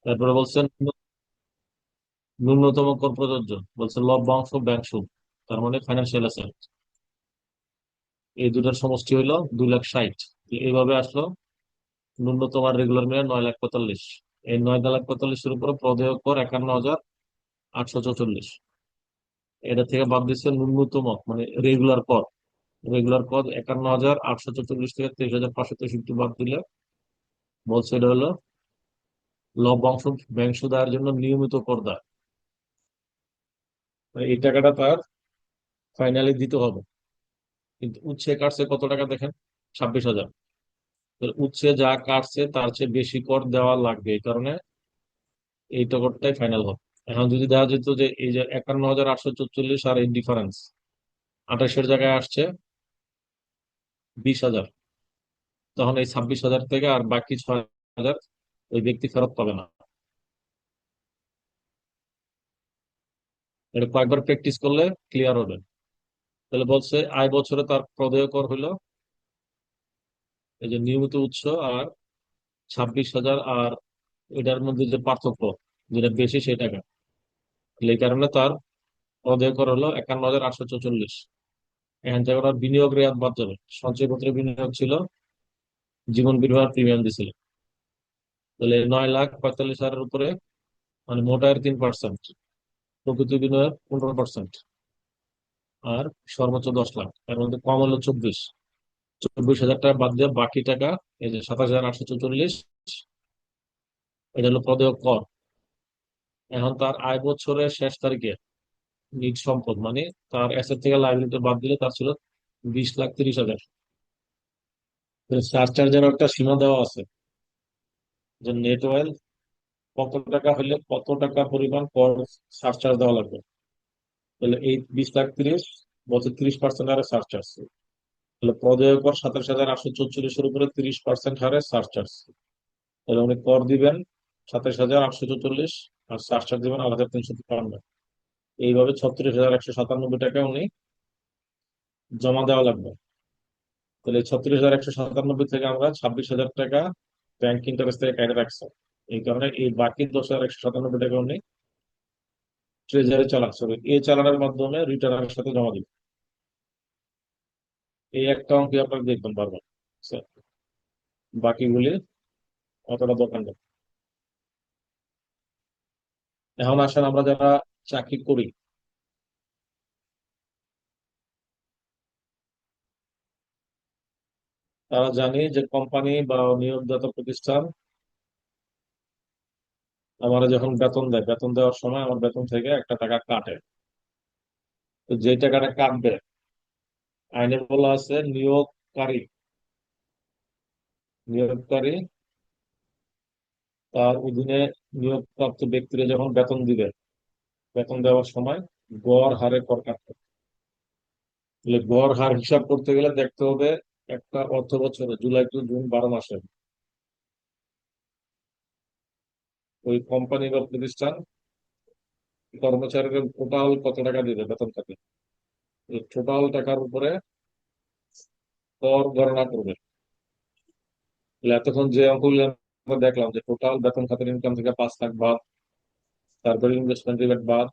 তারপরে বলছেন ন্যূনতম কর প্রযোজ্য, বলছে লভ্যাংশ ব্যাংক সুদ, তার মানে ফাইন্যান্সিয়াল অ্যাসেট। এই দুটার সমষ্টি হইলো 2,60,000। এইভাবে আসলো ন্যূনতম আর রেগুলার মিলে 9,45,000। এই 9,45,000-এর উপরে প্রদেয় কর 51,844। এটা থেকে বাদ দিচ্ছে ন্যূনতম মানে রেগুলার কর। রেগুলার কর 51,844 থেকে 23,563 বাদ দিলে বলছে এটা হলো লভ্যাংশ ব্যাংক সুদ আয়ের জন্য নিয়মিত কর দায়। মানে এই টাকাটা তার ফাইনালি দিতে হবে। কিন্তু উৎসে কাটছে কত টাকা দেখেন, 26,000। উৎসে যা কাটছে তার চেয়ে বেশি কর দেওয়া লাগবে, এই কারণে এই করটাই ফাইনাল হবে। এখন যদি দেখা যেত যে এই যে 51,844 আর এই ডিফারেন্স 28-এর জায়গায় আসছে 20,000, তখন এই 26,000 থেকে আর বাকি 6,000 ওই ব্যক্তি ফেরত পাবে না। এটা কয়েকবার প্র্যাকটিস করলে ক্লিয়ার হবে। তাহলে বলছে আয় বছরে তার প্রদেয় কর হইলো এই যে নিয়মিত উৎস আর 26,000, আর এটার মধ্যে যে পার্থক্য যেটা বেশি সেই টাকা। এই কারণে তার প্রদেয় কর হলো 51,844। এখান থেকে ওরা বিনিয়োগ রেয়াত বাদ যাবে। সঞ্চয়পত্রে বিনিয়োগ ছিল, জীবন বিমার প্রিমিয়াম দিছিল। তাহলে 9,45,000-এর উপরে মানে মোট আয়ের 3%, প্রকৃত বিনিয়োগ 15%, আর সর্বোচ্চ 10 লাখ, এর মধ্যে কম হলো 24,000 টাকা বাদ দিয়ে বাকি টাকা এই যে 27,844, এটা হলো প্রদেয় কর। এখন তার আয় বছরের শেষ তারিখে নিজ সম্পদ মানে তার অ্যাসেট থেকে লাইবিলিটি বাদ দিলে তার ছিল 20,30,000। সারচার্জের একটা সীমা দেওয়া আছে যে নেট ওয়েলথ কত টাকা হলে কত টাকা পরিমাণ কর সারচার্জ দেওয়া লাগবে। তাহলে এই 20,30,000 বছর 30% হারে সারচার্জ। তাহলে প্রদেয় কর 27,844-এর উপরে 30% হারে সারচার্জ। তাহলে উনি কর দিবেন 27,844, আর সারচার্জ দিবেন 8,353। এইভাবে 36,197 টাকা উনি জমা দেওয়া লাগবে। তাহলে 36,197 থেকে আমরা 26,000 টাকা ব্যাংক ইন্টারেস্ট থেকে কেটে রাখছি। এই কারণে এই বাকি 10,197 টাকা উনি ট্রেজারি চালান, সরি এই চালানের মাধ্যমে রিটার্নের সাথে জমা দিবেন। এই একটা অঙ্ক আপনারা দেখবেন বারবার। স্যার, বাকিগুলি অতটা দরকার নেই। এখন আসেন আমরা যারা চাকরি করি, তারা জানি যে কোম্পানি বা নিয়োগদাতা প্রতিষ্ঠান আমার যখন বেতন দেয়, বেতন দেওয়ার সময় আমার বেতন থেকে একটা টাকা কাটে। তো যে টাকাটা কাটবে, আইনে বলা আছে নিয়োগকারী নিয়োগকারী তার অধীনে নিয়োগপ্রাপ্ত ব্যক্তিরা যখন বেতন দিবে, বেতন দেওয়ার সময় গড় হারে কর কাটবে। তাহলে গড় হার হিসাব করতে গেলে দেখতে হবে একটা অর্থ বছরে জুলাই টু জুন 12 মাসে ওই কোম্পানি বা প্রতিষ্ঠান কর্মচারীদের টোটাল কত টাকা দিবে বেতন খাতে। এই টোটাল টাকার উপরে কর গণনা করবে। তাহলে এতক্ষণ যে অঙ্কগুলো আমরা দেখলাম যে টোটাল বেতন খাতের ইনকাম থেকে 5 লাখ বাদ, তারপরে ইনভেস্টমেন্ট রিবেট বাদ,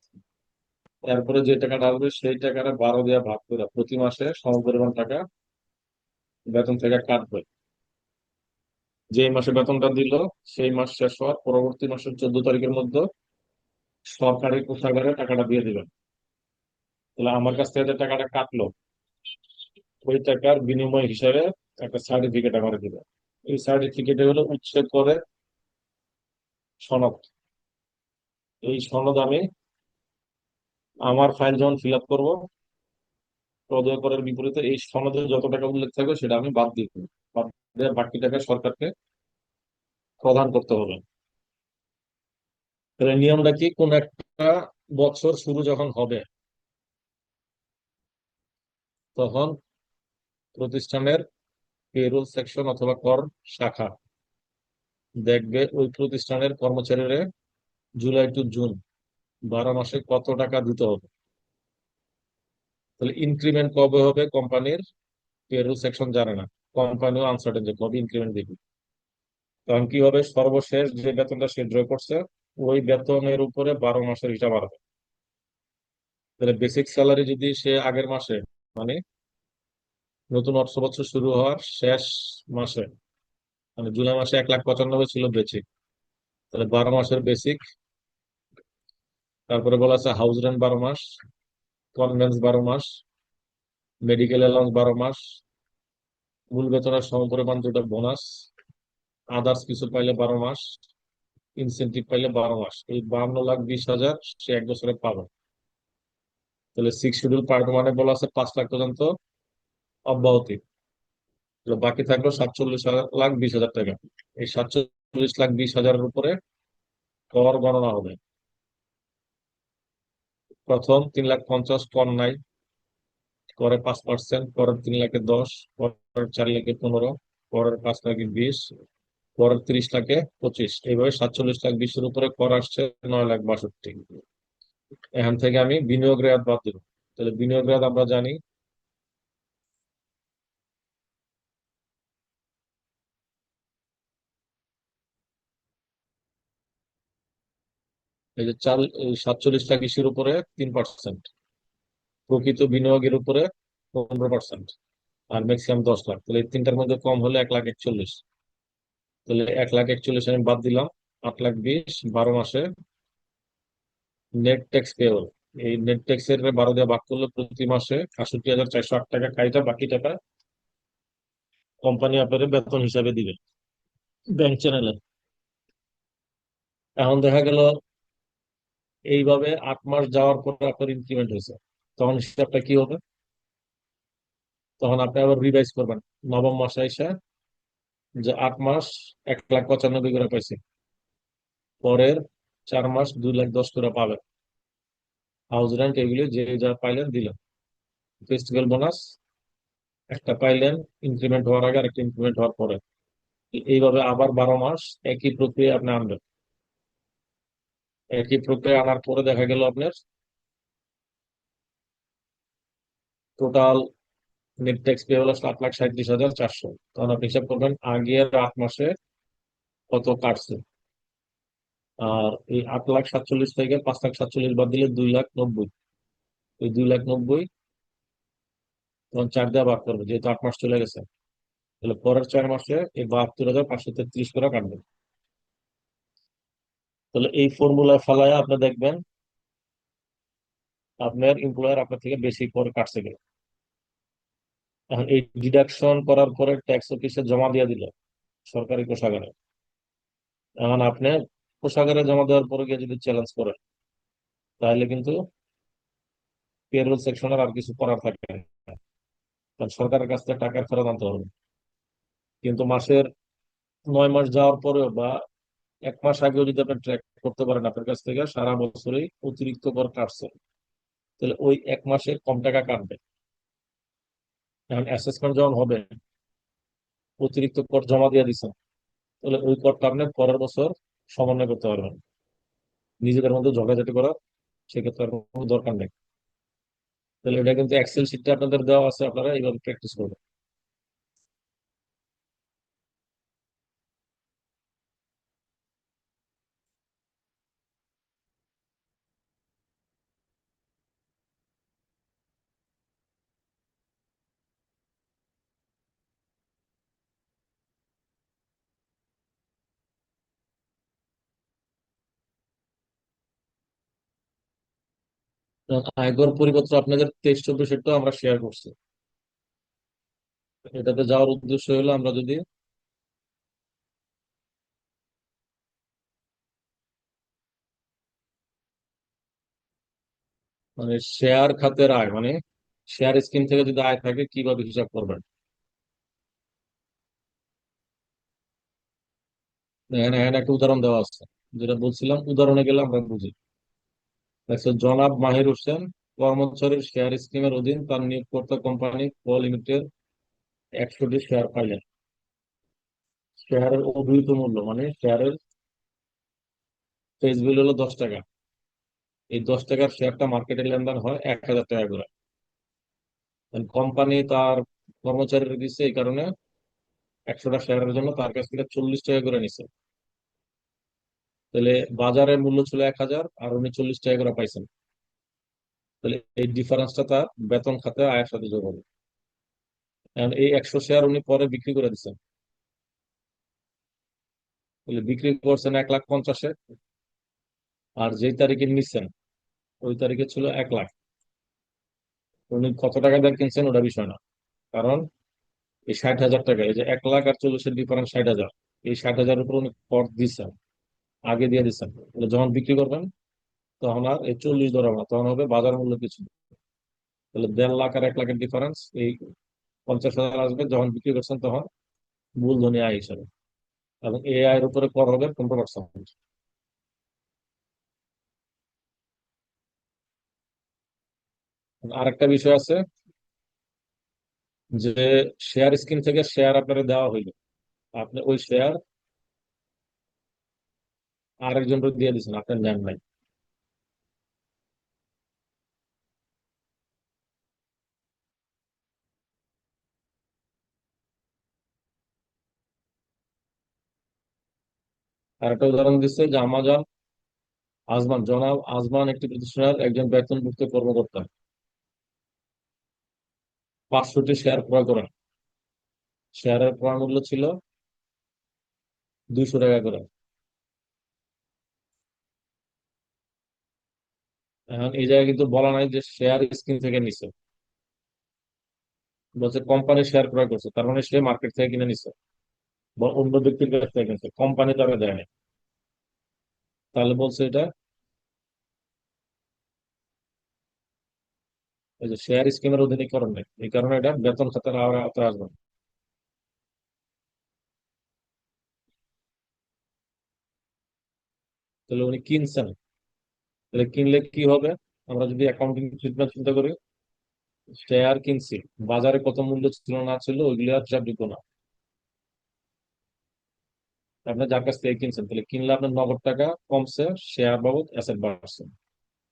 এরপরে যে টাকাটা আসবে সেই টাকাটা 12 দিয়ে ভাগ করে প্রতি মাসে সমপরিমাণ টাকা বেতন থেকে কাটবে। যে মাসে বেতনটা দিল সেই মাস শেষ হওয়ার পরবর্তী মাসের 14 তারিখের মধ্যে সরকারি কোষাগারে টাকাটা দিয়ে দিবেন। তাহলে আমার কাছ থেকে যে টাকাটা কাটলো ওই টাকার বিনিময় হিসাবে একটা সার্টিফিকেট আমার দিবে। এই সার্টিফিকেটে হলো উচ্ছেদ করে সনদ। এই সনদ আমি আমার ফাইল যখন ফিল আপ করবো, প্রদেয় করার বিপরীতে এই সনদে যত টাকা উল্লেখ থাকবে সেটা আমি বাদ দিয়ে দেবো। বাদ দিয়ে বাকি টাকা সরকারকে প্রদান করতে হবে। তাহলে নিয়মটা কি, কোন একটা বছর শুরু যখন হবে তখন প্রতিষ্ঠানের পেরোল সেকশন অথবা কর শাখা দেখবে ওই প্রতিষ্ঠানের কর্মচারীরা জুলাই টু জুন 12 মাসে কত টাকা দিতে হবে। তাহলে ইনক্রিমেন্ট কবে হবে কোম্পানির পেরোল সেকশন জানে না, কোম্পানিও আনসার্টেন যে কবে ইনক্রিমেন্ট দিবে। তখন কি হবে, সর্বশেষ যে বেতনটা সে ড্র করছে ওই বেতনের উপরে 12 মাসের হিসাব আসবে। তাহলে বেসিক স্যালারি যদি সে আগের মাসে, মানে নতুন অর্থ বছর শুরু হওয়ার শেষ মাসে, মানে জুলাই মাসে 1,95,000 ছিল বেসিক, তাহলে 12 মাসের বেসিক। তারপরে বলা আছে হাউস রেন্ট 12 মাস, কনভেন্স 12 মাস, মেডিকেল অ্যালাউন্স 12 মাস, মূল বেতনের সমপরিমাণ যেটা বোনাস, আদার্স কিছু পাইলে 12 মাস, ইনসেনটিভ পাইলে 12 মাস, এই 52,20,000 সে 1 বছরে পাবে। তাহলে সিক্স শিডিউল পার্ট মানে বলা আছে 5 লাখ পর্যন্ত অব্যাহতি। তাহলে বাকি থাকলো 47,20,000 টাকা। এই 47,20,000-এর উপরে কর গণনা হবে। প্রথম 3,50,000 কর নাই, পরে 5%, পরের 3,10,000, পরের 4,15,000, পরের 5,20,000, পরের 30,25,000, এইভাবে 47,20,000-এর উপরে কর আসছে 9,62,000। এখান থেকে আমি বিনিয়োগ রেয়াত বাদ দিব। তাহলে বিনিয়োগ রেয়াত আমরা জানি, এই যে 47,20,000-এর উপরে 3%, প্রকৃত বিনিয়োগের উপরে 15%, আর ম্যাক্সিমাম 10 লাখ। তাহলে এই তিনটার মধ্যে কম হলে 1,41,000। তাহলে 1,41,000 আমি বাদ দিলাম। 8,20,000 12 মাসে নেট ট্যাক্স পেয়েবল। এই নেট ট্যাক্স এর 12 দিয়ে ভাগ করলে প্রতি মাসে 68,408 টাকা কাইটা বাকি টাকা কোম্পানি আপনাদের বেতন হিসাবে দিবে ব্যাংক চ্যানেলে। এখন দেখা গেল এইভাবে 8 মাস যাওয়ার পর আপনার ইনক্রিমেন্ট হয়েছে, তখন হিসাবটা কি হবে? তখন আপনি আবার রিভাইজ করবেন নবম মাসে এসে, যে 8 মাস 1,95,000 করে পাইছে, পরের 4 মাস 2,10,000 করে পাবে। হাউস রেন্ট এগুলি যে যা পাইলেন দিলেন, ফেস্টিভ্যাল বোনাস একটা পাইলেন ইনক্রিমেন্ট হওয়ার আগে, আর একটা ইনক্রিমেন্ট হওয়ার পরে। এইভাবে আবার 12 মাস একই প্রক্রিয়া আপনি আনবেন। একই প্রক্রিয়া আনার পরে দেখা গেল আপনার টোটাল নেট ট্যাক্স পে হলো 7,37,400। তখন আপনি হিসাব করবেন আগের 8 মাসে কত কাটছে। আর এই 8,47,000 থেকে 5,47,000 বাদ দিলে 2,90,000। ওই 2,90,000 তখন 4 দিয়ে ভাগ করবে, যেহেতু 8 মাস চলে গেছে। তাহলে পরের 4 মাসে এই 72,533 করে কাটবে। তাহলে এই ফর্মুলায় ফালায় আপনি দেখবেন আপনার এমপ্লয়ার আপনার থেকে বেশি করে কাটছে কিনা। এখন এই ডিডাকশন করার পরে ট্যাক্স অফিসে জমা দিয়ে দিল সরকারি কোষাগারে। এখন আপনি কোষাগারে জমা দেওয়ার পরে গিয়ে যদি চ্যালেঞ্জ করেন, তাহলে কিন্তু পেরোল সেকশনের আর কিছু করার থাকে না, কারণ সরকারের কাছ থেকে টাকা ফেরত আনতে হবে। কিন্তু মাসের 9 মাস যাওয়ার পরেও বা 1 মাস আগেও যদি আপনি ট্র্যাক করতে পারেন আপনার কাছ থেকে সারা বছরই অতিরিক্ত কর কাটছে, তাহলে ওই 1 মাসে কম টাকা কাটবে। এখন অ্যাসেসমেন্ট যখন হবে, অতিরিক্ত কর জমা দিয়ে দিচ্ছেন, তাহলে ওই করটা আপনি পরের বছর সমন্বয় করতে পারবেন। নিজেদের মধ্যে ঝগড়াঝাটি করার সেক্ষেত্রে আর কোনো দরকার নেই। তাহলে এটা কিন্তু এক্সেল শিটটা আপনাদের দেওয়া আছে, আপনারা এইভাবে প্র্যাকটিস করবেন। আয়কর পরিপত্র আপনাদের 23-24 আমরা শেয়ার করছি। এটাতে যাওয়ার উদ্দেশ্য হলো আমরা যদি মানে শেয়ার খাতের আয়, মানে শেয়ার স্কিম থেকে যদি আয় থাকে কিভাবে হিসাব করবেন। এখানে এখানে একটা উদাহরণ দেওয়া আছে, যেটা বলছিলাম উদাহরণে গেলে আমরা বুঝি। দেখছো, জনাব মাহির হোসেন কর্মচারীর শেয়ার স্কিমের অধীন তার নিয়োগকর্তা কোম্পানি ক লিমিটেড 100টি শেয়ার পাইলেন। শেয়ারের অভিহিত মূল্য মানে শেয়ারের ফেস ভ্যালু হলো 10 টাকা। এই 10 টাকার শেয়ারটা মার্কেটে লেনদেন হয় 1,000 টাকা করে। কোম্পানি তার কর্মচারীরা দিচ্ছে, এই কারণে 100টা শেয়ারের জন্য তার কাছ থেকে 40 টাকা করে নিছে। তাহলে বাজারের মূল্য ছিল 1,000 আর উনি 40 টাকা করে পাইছেন। তাহলে এই ডিফারেন্সটা তার বেতন খাতে আয়ের সাথে যোগ হবে। এখন এই 100 শেয়ার উনি পরে বিক্রি করে দিচ্ছেন। তাহলে বিক্রি করছেন 1,50,000-এ, আর যেই তারিখে নিচ্ছেন ওই তারিখে ছিল 1 লাখ। উনি কত টাকা দিয়ে কিনছেন ওটা বিষয় না, কারণ এই 60,000 টাকা, এই যে 1 লাখ আর 40-এর ডিফারেন্স 60,000, এই 60,000-এর উপর উনি কর দিচ্ছেন, আগে দিয়ে দিচ্ছেন। তাহলে যখন বিক্রি করবেন তখন আর এই 40 ধরা না, তখন হবে বাজার মূল্য কিছু। তাহলে 1.5 লাখ আর 1 লাখের ডিফারেন্স এই 50,000 আসবে যখন বিক্রি করছেন তখন, মূলধনী আয় হিসাবে। এবং এই আয়ের উপরে কর হবে 15%। আরেকটা বিষয় আছে যে শেয়ার স্কিম থেকে শেয়ার আপনারা দেওয়া হইলো, আপনি ওই শেয়ার আরেকজনকে দিয়ে দিচ্ছেন, আপনার নেন নাই। আর একটা উদাহরণ দিচ্ছে যে আমাজন আজমান, জনাব আজমান একটি প্রতিষ্ঠানের একজন বেতনভুক্ত কর্মকর্তা 500টি শেয়ার ক্রয় করেন। শেয়ারের ক্রয় মূল্য ছিল 200 টাকা করে। এখন এই জায়গায় কিন্তু বলা নাই যে শেয়ার স্কিম থেকে নিছে, বলছে কোম্পানি শেয়ার ক্রয় করছে, তার মানে সে মার্কেট থেকে কিনে নিছে বা অন্য ব্যক্তির কাছ থেকে কিনছে, কোম্পানি তারা দেয় নাই। তাহলে বলছে এটা এই যে শেয়ার স্কিমের অধীনে করেন নাই, এই কারণে এটা বেতন খাতার আওতায় আসবে না। তাহলে উনি কিনছেন, তাহলে কিনলে কি হবে? আমরা যদি অ্যাকাউন্টিং ট্রিটমেন্ট চিন্তা করি, শেয়ার কিনছি, বাজারে কত মূল্য ছিল না ছিল ওইগুলো আর হিসাবযোগ্য না। আপনি যার কাছ থেকে কিনছেন, তাহলে কিনলে আপনার নগদ টাকা কমছে, শেয়ার বাবদ অ্যাসেট বাড়ছে।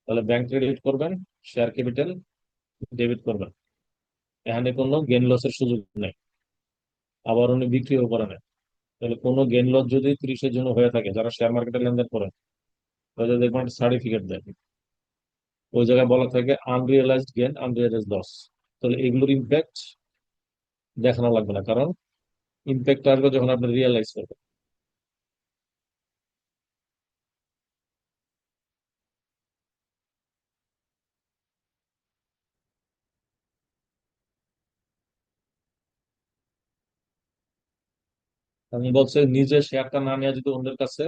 তাহলে ব্যাংক ক্রেডিট করবেন, শেয়ার ক্যাপিটাল ডেবিট করবেন। এখানে কোনো গেন লসের সুযোগ নেই। আবার উনি বিক্রিও করে নেয়। তাহলে কোনো গেন লস যদি 30-এর জন্য হয়ে থাকে, যারা শেয়ার মার্কেটে লেনদেন করেন, তাহলে দেখবেন সার্টিফিকেট দেয়, ওই জায়গায় বলা থাকে আনরিয়েলাইজড গেন, আনরিয়েলাইজড লস। তাহলে এগুলোর ইম্প্যাক্ট দেখানো লাগবে না, কারণ ইম্প্যাক্ট আসবে যখন আপনি রিয়েলাইজ করবেন। আমি বলছে নিজে শেয়ারটা না নিয়ে যদি অন্যের কাছে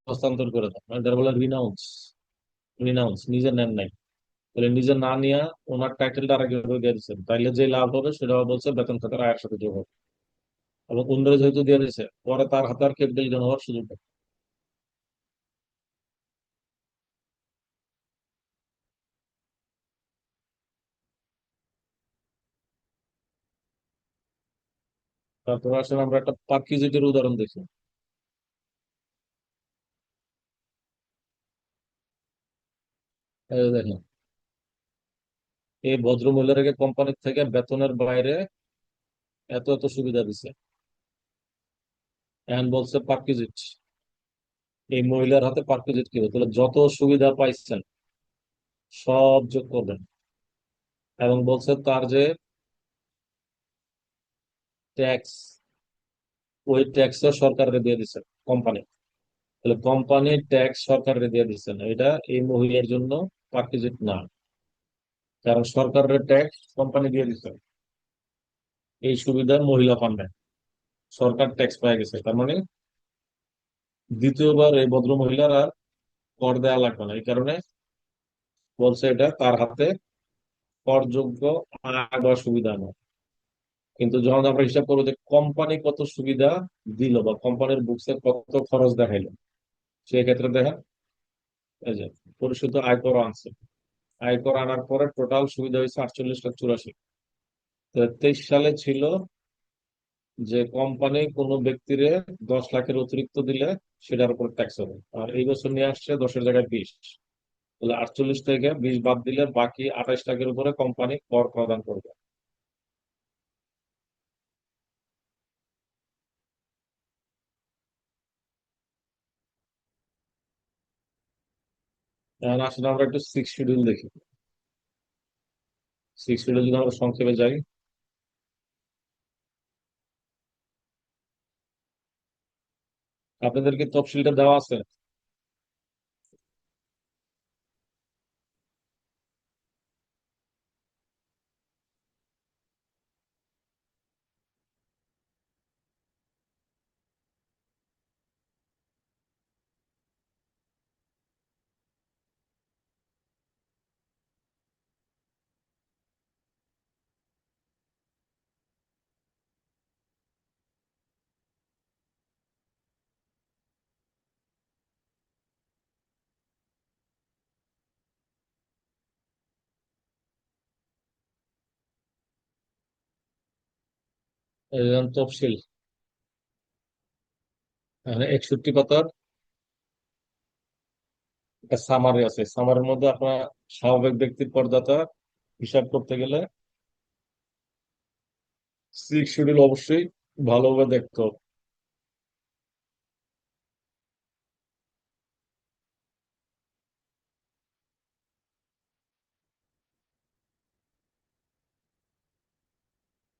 হস্তান্তর করে দেন, মানে যারা বলে রিনাউন্স, নিজে নেন নাই, তাহলে নিজে না নিয়ে ওনার টাইটেলটা আরেকজনকে দিয়ে দিচ্ছেন, তাইলে যে লাভ হবে সেটা বলছে বেতন খাতার আয়ের সাথে যোগ হবে। এবং অন্যরা যেহেতু দিয়ে দিচ্ছে, পরে তার হাতে আর ক্যাপিটাল গেইন হওয়ার সুযোগ নেই। তারপরে আসলে আমরা একটা পার্কিজিটের উদাহরণ দেখি। এই যে দেখেন, এই ভদ্র মহিলাকে কোম্পানির থেকে বেতনের বাইরে এত এত সুবিধা দিছে, এখন বলছে পার্কিজিট। এই মহিলার হাতে পার্কিজিট কি হবে? তাহলে যত সুবিধা পাইছেন সব যোগ করবেন। এবং বলছে তার যে ট্যাক্স, ওই ট্যাক্সও সরকারে দিয়ে দিচ্ছেন কোম্পানি। তাহলে কোম্পানি ট্যাক্স সরকারে দিয়ে দিচ্ছেন, এটা এই মহিলার জন্য পার্কিজিট না, কারণ সরকারের ট্যাক্স কোম্পানি দিয়ে দিচ্ছে। এই সুবিধা মহিলা পান না, সরকার ট্যাক্স পাই গেছে, তার মানে দ্বিতীয়বার এই ভদ্র মহিলার আর কর দেওয়া লাগবে না। এই কারণে বলছে এটা তার হাতে করযোগ্য আয় বা সুবিধা নয়। কিন্তু যখন আমরা হিসাব করবো যে কোম্পানি কত সুবিধা দিল বা কোম্পানির বুকসে কত খরচ দেখাইলো, সেক্ষেত্রে দেখেন এই যে পরিশোধিত আয়কর আনছে, আয়কর আনার পরে টোটাল সুবিধা হয়েছে 48,84,00,000। 23 সালে ছিল যে কোম্পানি কোনো ব্যক্তিরে 10 লাখের অতিরিক্ত দিলে সেটার উপর ট্যাক্স হবে, আর এই বছর নিয়ে আসছে 10-এর জায়গায় 20। তাহলে 48 থেকে 20 বাদ দিলে বাকি 28 লাখের উপরে কোম্পানি কর প্রদান করবে। এখন আসলে আমরা একটু সিক্স শিডিউল দেখি। সিক্স শিডিউল যদি আমরা সংক্ষেপে যাই, আপনাদেরকে তফসিলটা দেওয়া আছে। এই যেমন তফসিল, এখানে 61 পাতার একটা সামারি আছে। সামারির মধ্যে আপনার স্বাভাবিক ব্যক্তির করদাতা হিসাব করতে গেলে সিক্স শিডিউল অবশ্যই ভালোভাবে দেখতে হবে।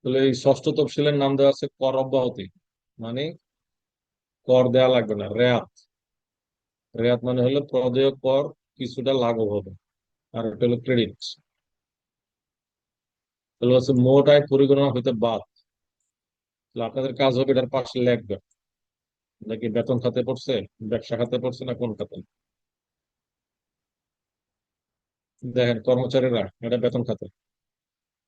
তাহলে এই ষষ্ঠ তফসিলের নাম দেওয়া আছে কর অব্যাহতি, মানে কর দেওয়া লাগবে না, রেয়াত। রেয়াত মানে হলো প্রদেয় কর কিছুটা লাঘব হবে। আর এটা হলো ক্রেডিট। তাহলে হচ্ছে মোট আয় পরিগণনা হইতে বাদ। তাহলে আপনাদের কাজ হবে এটার পাশে লিখবে, নাকি বেতন খাতে পড়ছে, ব্যবসা খাতে পড়ছে, না কোন খাতে। দেখেন কর্মচারীরা, এটা বেতন খাতে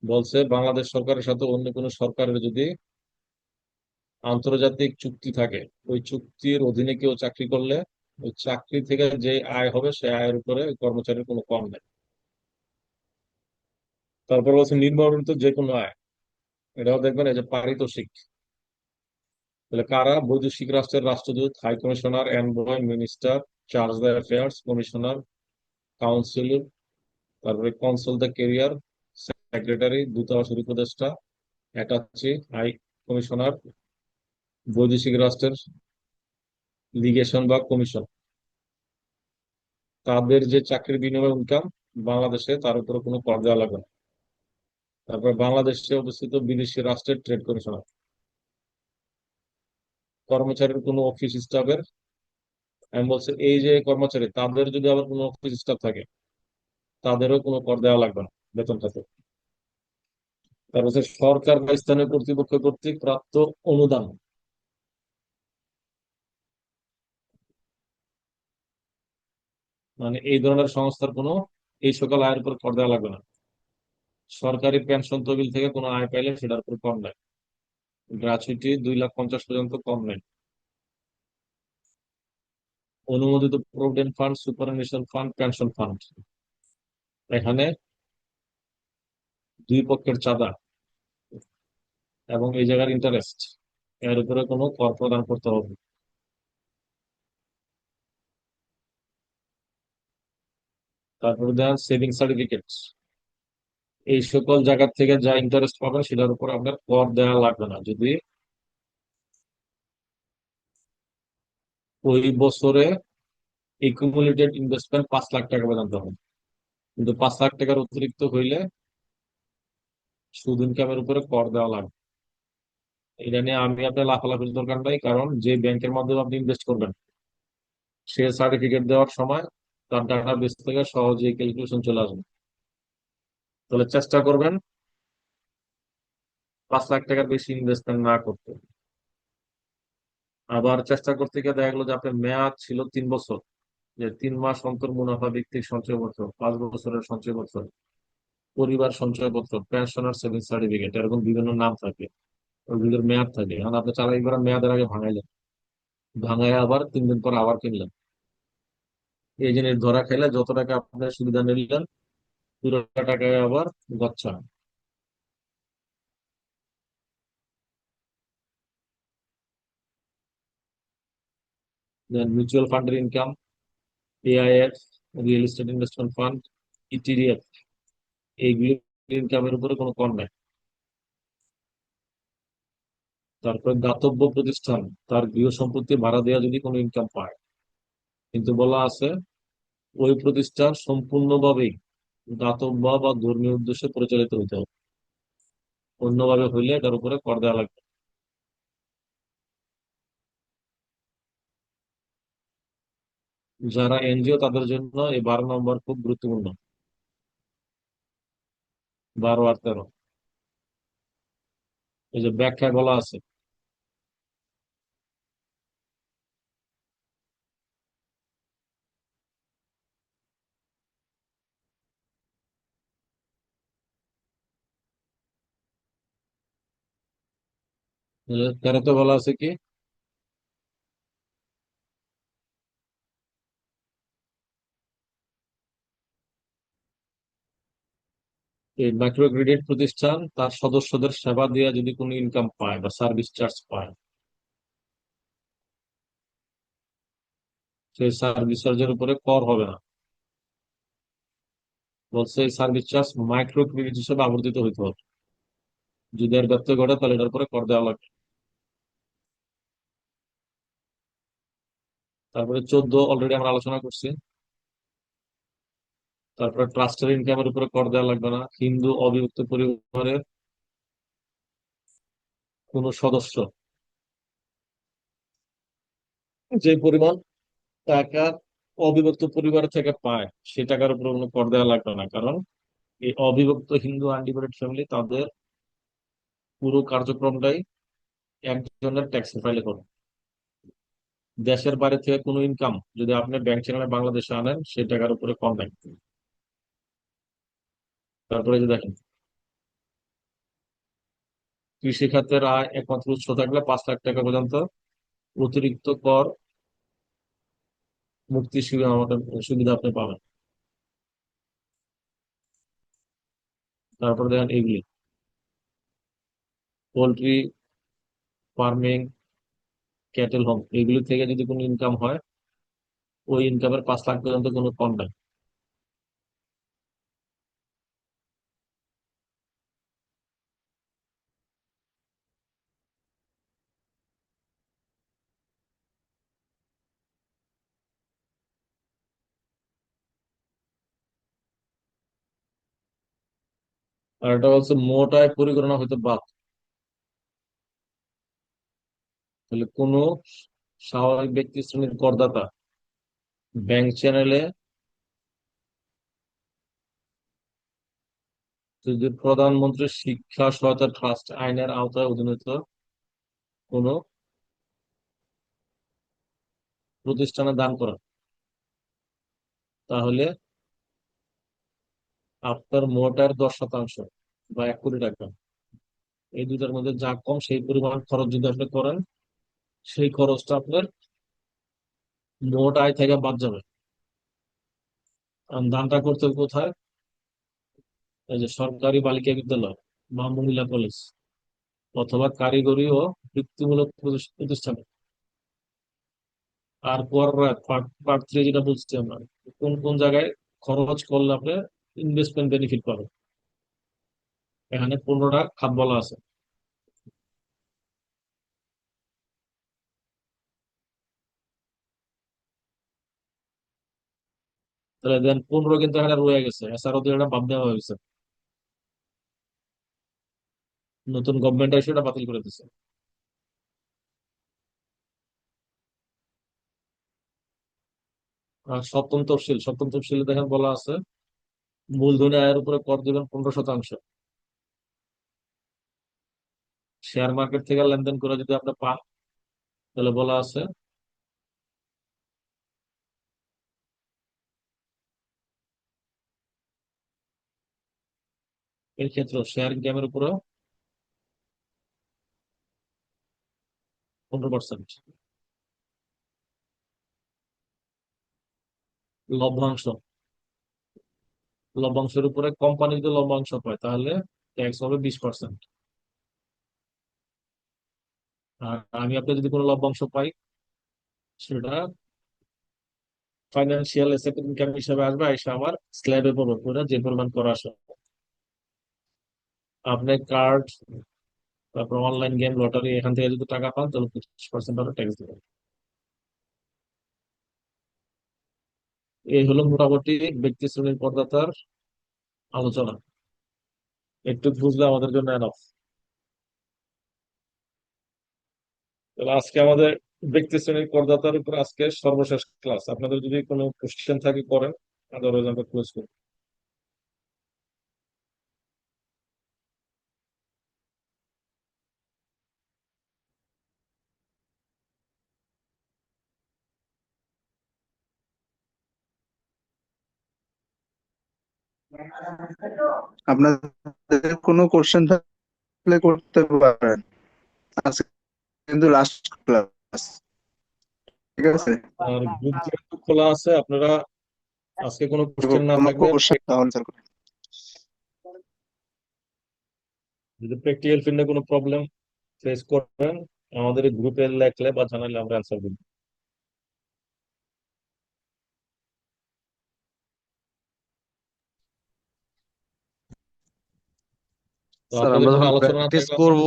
বলছে বাংলাদেশ সরকারের সাথে অন্য কোনো সরকারের যদি আন্তর্জাতিক চুক্তি থাকে, ওই চুক্তির অধীনে কেউ চাকরি করলে ওই চাকরি থেকে যে আয় হবে সেই আয়ের উপরে ওই কর্মচারীর কোনো কম নেই। তারপর বলছে নির্ধারিত যে কোনো আয়, এটাও দেখবেন এই যে পারিতোষিক। তাহলে কারা? বৈদেশিক রাষ্ট্রের রাষ্ট্রদূত, high commissioner, envoy, minister, charge d'affaires, commissioner, council, তারপরে কনসুল দ্য ক্যারিয়ার, সেক্রেটারি, দূতাবাসের উপদেষ্টা, অ্যাটাচি, হাই কমিশনার, বৈদেশিক রাষ্ট্রের লিগেশন বা কমিশন, তাদের যে চাকরির বিনিময় ইনকাম বাংলাদেশে, তার উপরে কোনো কর দেওয়া লাগবে না। তারপর বাংলাদেশে অবস্থিত বিদেশি রাষ্ট্রের ট্রেড কমিশনার, কর্মচারীর কোনো অফিস স্টাফের, আমি বলছি এই যে কর্মচারী তাদের যদি আবার কোনো অফিস স্টাফ থাকে, তাদেরও কোনো কর দেওয়া লাগবে না বেতন খাতে। তারপর হচ্ছে সরকার বা স্থানীয় কর্তৃপক্ষ কর্তৃক প্রাপ্ত অনুদান, মানে এই ধরনের সংস্থার কোনো এই সকল আয়ের উপর কর দেওয়া লাগবে না। সরকারি পেনশন তহবিল থেকে কোনো আয় পাইলে সেটার উপর কম নেই। গ্রাচুইটি 2,50,000 পর্যন্ত কম নেই। অনুমোদিত provident fund, superannuation fund, pension fund, এখানে দুই পক্ষের চাঁদা এবং এই জায়গার ইন্টারেস্ট, এর উপরে কোনো কর প্রদান করতে হবে। তারপরে দেন সেভিং সার্টিফিকেট, এই সকল জায়গা থেকে যা ইন্টারেস্ট পাবেন সেটার উপর আপনার কর দেওয়া লাগবে না, যদি ওই বছরে একুমুলেটেড ইনভেস্টমেন্ট 5 লাখ টাকা পর্যন্ত হবে। কিন্তু 5 লাখ টাকার অতিরিক্ত হইলে সুদ ইনকামের উপরে কর দেওয়া লাগবে। এটা নিয়ে আমি আপনার লাফালাফির দরকার নাই, কারণ যে ব্যাংকের মাধ্যমে আপনি ইনভেস্ট করবেন সে সার্টিফিকেট দেওয়ার সময় তার ডাটা বেস থেকে সহজেই ক্যালকুলেশন চলে আসবে। তাহলে চেষ্টা করবেন 5 লাখ টাকার বেশি ইনভেস্টমেন্ট না করতে। আবার চেষ্টা করতে গিয়ে দেখা গেলো যে আপনার মেয়াদ ছিল 3 বছর, যে 3 মাস অন্তর মুনাফা ভিত্তিক সঞ্চয়পত্র, 5 বছরের সঞ্চয়পত্র, পরিবার সঞ্চয়পত্র, পেনশনার সেভিং সার্টিফিকেট, এরকম বিভিন্ন নাম থাকে, ওইগুলোর মেয়াদ থাকে। এখন আপনি চালাই করার মেয়াদের আগে ভাঙাইলেন, ভাঙায় আবার 3 দিন পর আবার কিনলেন, এই জিনিস ধরা খেলে যত টাকা আপনার সুবিধা নিলেন পুরো টাকায় আবার গচ্ছা। মিউচুয়াল ফান্ডের income, AIF, real estate investment fund, ETDF, এইগুলি ইনকামের উপরে কোনো কর নাই। তারপরে দাতব্য প্রতিষ্ঠান তার গৃহ সম্পত্তি ভাড়া দেওয়া যদি কোনো ইনকাম পায়, কিন্তু বলা আছে ওই প্রতিষ্ঠান সম্পূর্ণভাবেই দাতব্য বা ধর্মীয় উদ্দেশ্যে পরিচালিত হইতে হবে। অন্যভাবে হইলে এটার উপরে কর দেওয়া লাগবে। যারা এনজিও তাদের জন্য এই 12 নম্বর খুব গুরুত্বপূর্ণ। 12 আর 13 এই যে ব্যাখ্যায় বলা আছে। এই যে 13-তে বলা আছে কি, এই মাইক্রো ক্রেডিট প্রতিষ্ঠান তার সদস্যদের সেবা দিয়ে যদি কোনো ইনকাম পায় বা সার্ভিস চার্জ পায়, সেই সার্ভিস চার্জের উপরে কর হবে না। বলছে এই সার্ভিস চার্জ মাইক্রো ক্রেডিট হিসেবে আবর্তিত হইতে হবে। যদি এর ব্যত্যয় ঘটে তাহলে এটার উপরে কর দেওয়া লাগবে। তারপরে 14 অলরেডি আমরা আলোচনা করছি। তারপরে ট্রাস্টের ইনকামের উপরে কর দেওয়া লাগবে না। হিন্দু অবিভক্ত পরিবারের কোন সদস্য যে পরিমাণ টাকা অবিভক্ত পরিবার থেকে পায়, সে টাকার উপরে কোনো কর দেওয়া লাগবে না। কারণ এই অবিভক্ত হিন্দু আনডিভাইডেড ফ্যামিলি তাদের পুরো কার্যক্রমটাই একজনের ট্যাক্স ফাইলে করে। দেশের বাইরে থেকে কোনো ইনকাম যদি আপনি ব্যাংক চ্যানেলে বাংলাদেশে আনেন, সেই টাকার উপরে কম দেয়। তারপরে যে দেখেন, কৃষি খাতের আয় একমাত্র উৎস থাকলে 5 লাখ টাকা পর্যন্ত অতিরিক্ত কর মুক্তি সুবিধা আপনি পাবেন। তারপরে দেখেন এগুলি পোল্ট্রি ফার্মিং, ক্যাটেল হোম, এগুলি থেকে যদি কোনো ইনকাম হয়, ওই ইনকামের 5 লাখ পর্যন্ত কোনো কম নাই। আর এটা হচ্ছে মোট আয় পরিগণনা হয়তো বাদ। তাহলে কোনো স্বাভাবিক ব্যক্তি শ্রেণীর করদাতা ব্যাংক চ্যানেলে যদি প্রধানমন্ত্রী শিক্ষা সহায়তা ট্রাস্ট আইনের আওতায় অধীনত কোনো প্রতিষ্ঠানে দান করেন, তাহলে আপনার মোট আয়ের 10% বা 1 কোটি টাকা, এই দুটার মধ্যে যা কম সেই পরিমাণ খরচ যদি আপনি করেন, সেই খরচটা আপনার মোট আয় থেকে বাদ যাবে। আর দানটা করতে হবে কোথায়? এই যে সরকারি বালিকা বিদ্যালয় বা মহিলা কলেজ অথবা কারিগরি ও বৃত্তিমূলক প্রতিষ্ঠানে। আর পার্ট 3 যেটা বলছি আমরা, কোন কোন জায়গায় খরচ করলে আপনি ইনভেস্টমেন্ট বেনিফিট পাবেন, এখানে 15টা খাত বলা আছে। তাহলে দেন 15 কিন্তু এখানে রয়ে গেছে, এছাড়াও তো এটা বাদ দেওয়া হয়েছে। নতুন গভর্নমেন্ট এসে এটা বাতিল করে দিচ্ছে। আর সপ্তম তফসিলে দেখেন বলা আছে মূলধনী আয়ের উপরে কর দিবেন 15%। শেয়ার মার্কেট থেকে লেনদেন করে যদি আপনি পান, তাহলে বলা আছে এই ক্ষেত্রে শেয়ার গেমের উপরে 15%। লভ্যাংশ, লভ্যাংশের উপরে কোম্পানি যদি লভ্যাংশ পায় তাহলে ট্যাক্স হবে 20%। আর আমি আপনি যদি কোনো লভ্যাংশ পাই, সেটা ফাইন্যান্সিয়াল অ্যাসেট ইনকাম হিসেবে আসবে, এসে আমার স্ল্যাবে পড়বে পুরো যে পরিমাণ করা আসে। আপনি কার্ড, তারপর অনলাইন গেম, লটারি, এখান থেকে যদি টাকা পান তাহলে 25% ট্যাক্স দেবেন। এই হলো মোটামুটি ব্যক্তি শ্রেণীর করদাতার আলোচনা। একটু বুঝলে আমাদের জন্য এনাফ। তাহলে আজকে আমাদের ব্যক্তি শ্রেণীর করদাতার উপর আজকে সর্বশেষ ক্লাস। আপনাদের যদি কোনো কোশ্চেন থাকে করেন, আদারওয়াইজ আমরা ক্লোজ করি। আপনাদের কোনো কোশ্চেন থাকলে করতে পারেন। আজকে কিন্তু লাস্ট ক্লাস, ঠিক আছে? আর গ্রুপ যেহেতু খোলা আছে, আপনারা আজকে কোনো কোশ্চেন না কোনো থাকলে কোশ্চেন তাহলে স্যার করেন। যদি প্র্যাকটিক্যাল ফিল্ডে কোনো প্রবলেম ফেস করেন, আমাদের গ্রুপে লেখলে বা জানালে আমরা অ্যান্সার দিব। তো স্যার আপনাদের আমরা কোনো যখন আলোচনা না প্র্যাকটিস থাকলে আমরা করব,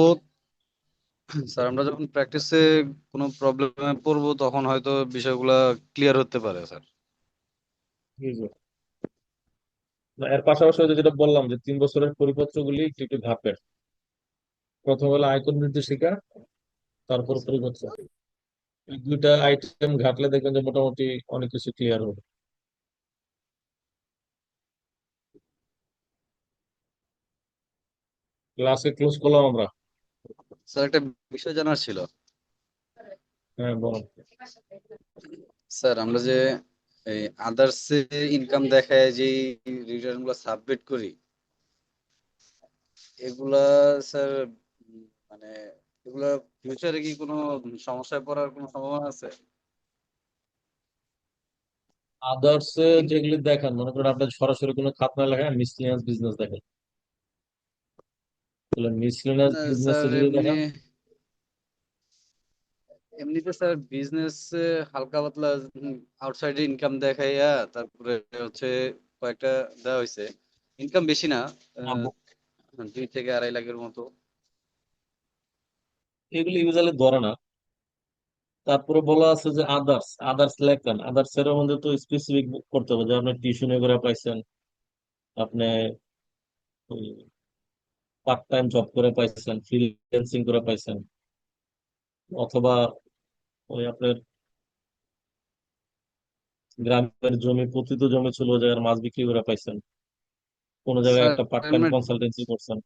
স্যার আমরা যখন প্র্যাকটিসে কোনো প্রবলেমে পড়বো তখন হয়তো বিষয়গুলা ক্লিয়ার হতে পারে স্যার। বুঝবো। না, এর পাশাপাশি ওই যে যেটা বললাম যে 3 বছরের পরিপত্রগুলি একটু একটু ধাপের। প্রথম হলো আয়কর নির্দেশিকা, তারপর পরিপত্র। এই দুইটা আইটেম ঘাটলে দেখবেন যে মোটামুটি অনেক কিছু ক্লিয়ার হবে। ক্লাসে ক্লোজ করলাম আমরা। স্যার একটা বিষয় জানার ছিল। হ্যাঁ, বলুন। স্যার আমরা যে এই আদার্স ইনকাম দেখায় যে রিটার্ন গুলো সাবমিট করি, এগুলা স্যার মানে এগুলা ফিউচারে কি কোনো সমস্যায় পড়ার কোনো সম্ভাবনা আছে? আদার্স যেগুলি দেখেন, মনে করেন আপনার সরাসরি কোনো খাত না লেখা মিসলিনিয়াস বিজনেস দেখেন, তাহলে মিসলিনিয়াস না বিজনেস স্যার, যদি দেখেন। এমনিতে স্যার বিজনেস হালকা পাতলা আউটসাইডে ইনকাম দেখাইয়া তারপরে হচ্ছে কয়েকটা দেওয়া হয়েছে, ইনকাম বেশি না, আহ, 2 থেকে 2.5 লাখের মতো। এগুলি ইউজুয়ালি ধরে না। তারপরে বলা আছে যে আদার্স, আদার্স লেখেন, আদার্স এর মধ্যে তো স্পেসিফিক করতে হবে যে আপনি টিউশনি করে পাইছেন, আপনি পার্ট টাইম জব করে পাইছেন, ফ্রিল্যান্সিং করে পাইছেন, অথবা ওই আপনার গ্রামের জমি, পতিত জমি ছিল, ওই জায়গার মাছ বিক্রি করে পাইছেন, কোন জায়গায় স্যার একটা পার্ট টাইম এমনি কনসালটেন্সি করছেন।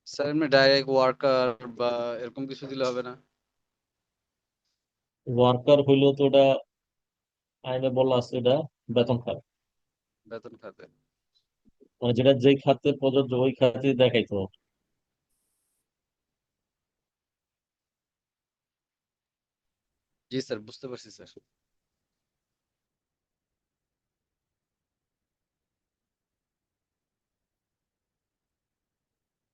স্যার এমনি ডাইরেক্ট ওয়ার্কার বা এরকম কিছু দিলে হবে না? ওয়ার্কার হইলেও তো ওটা আইনে বলা আছে, এটা বেতন খাত। বেতন খাতে? মানে যেটা যেই খাতে প্রযোজ্য ওই খাতে দেখাইতে হবে। জি স্যার, বুঝতে পারছি স্যার।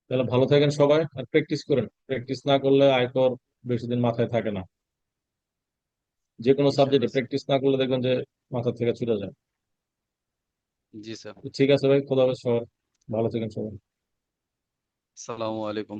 তাহলে ভালো থাকেন সবাই, আর প্র্যাকটিস করেন। প্র্যাকটিস না করলে আয়কর বেশি দিন মাথায় থাকে না। যে কোনো সাবজেক্টে ইনশাল্লাহ স্যার। প্র্যাকটিস না করলে দেখবেন যে মাথা থেকে ছুটে যায়। জি স্যার। ঠিক আছে ভাই, খোদা হাফেজ সবাই। ভালো থাকেন সবাই। আসসালামু আলাইকুম।